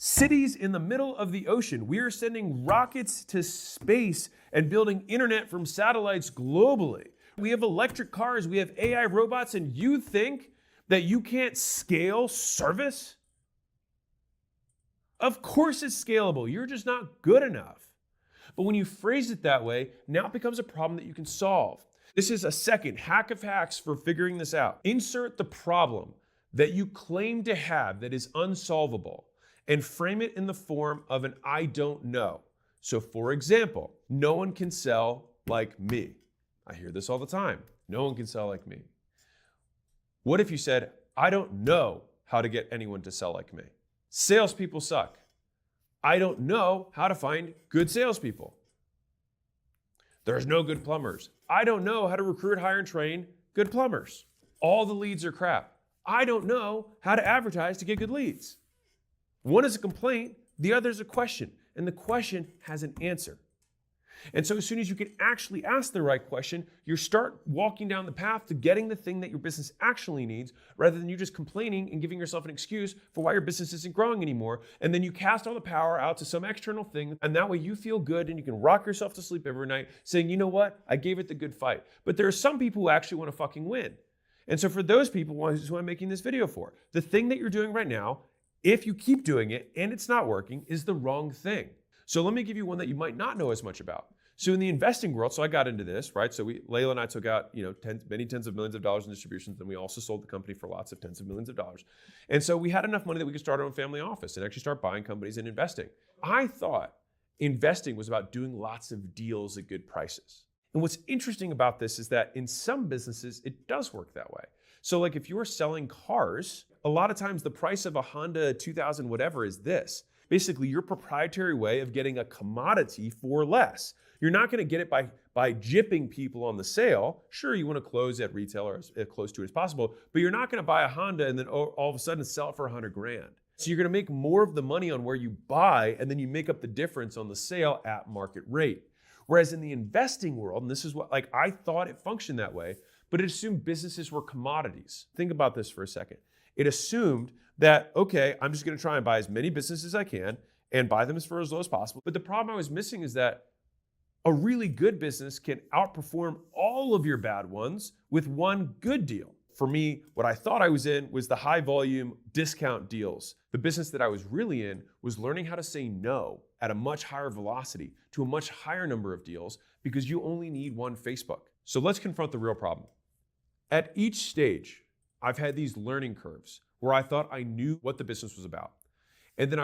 cities in the middle of the ocean. We are sending rockets to space and building internet from satellites globally. We have electric cars, we have AI robots, and you think that you can't scale service? Of course it's scalable. You're just not good enough. But when you phrase it that way, now it becomes a problem that you can solve. This is a second hack of hacks for figuring this out. Insert the problem that you claim to have that is unsolvable and frame it in the form of an I don't know. So for example, no one can sell like me. I hear this all the time. No one can sell like me. What if you said, I don't know how to get anyone to sell like me? Salespeople suck. I don't know how to find good salespeople. There's no good plumbers. I don't know how to recruit, hire, and train good plumbers. All the leads are crap. I don't know how to advertise to get good leads. One is a complaint, the other is a question, and the question has an answer. And so as soon as you can actually ask the right question, you start walking down the path to getting the thing that your business actually needs, rather than you just complaining and giving yourself an excuse for why your business isn't growing anymore. And then you cast all the power out to some external thing, and that way you feel good and you can rock yourself to sleep every night saying, you know what, I gave it the good fight. But there are some people who actually want to fucking win. And so for those people, this is what I'm making this video for. The thing that you're doing right now, if you keep doing it and it's not working, is the wrong thing. So let me give you one that you might not know as much about. So in the investing world, so I got into this, right? So Layla and I took out, many tens of millions of dollars in distributions, and we also sold the company for lots of tens of millions of dollars. And so we had enough money that we could start our own family office and actually start buying companies and investing. I thought investing was about doing lots of deals at good prices. And what's interesting about this is that in some businesses, it does work that way. So like if you're selling cars, a lot of times the price of a Honda 2000 whatever is this. Basically your proprietary way of getting a commodity for less. You're not going to get it by gypping people on the sale. Sure, you want to close at retail or as close to it as possible, but you're not going to buy a Honda and then all of a sudden sell it for $100 grand. So you're going to make more of the money on where you buy, and then you make up the difference on the sale at market rate. Whereas in the investing world, and this is what I thought it functioned that way, but it assumed businesses were commodities. Think about this for a second. It assumed that, okay, I'm just going to try and buy as many businesses as I can and buy them for as low as possible. But the problem I was missing is that a really good business can outperform all of your bad ones with one good deal. For me, what I thought I was in was the high volume discount deals. The business that I was really in was learning how to say no at a much higher velocity to a much higher number of deals because you only need one Facebook. So let's confront the real problem. At each stage, I've had these learning curves where I thought I knew what the business was about. And then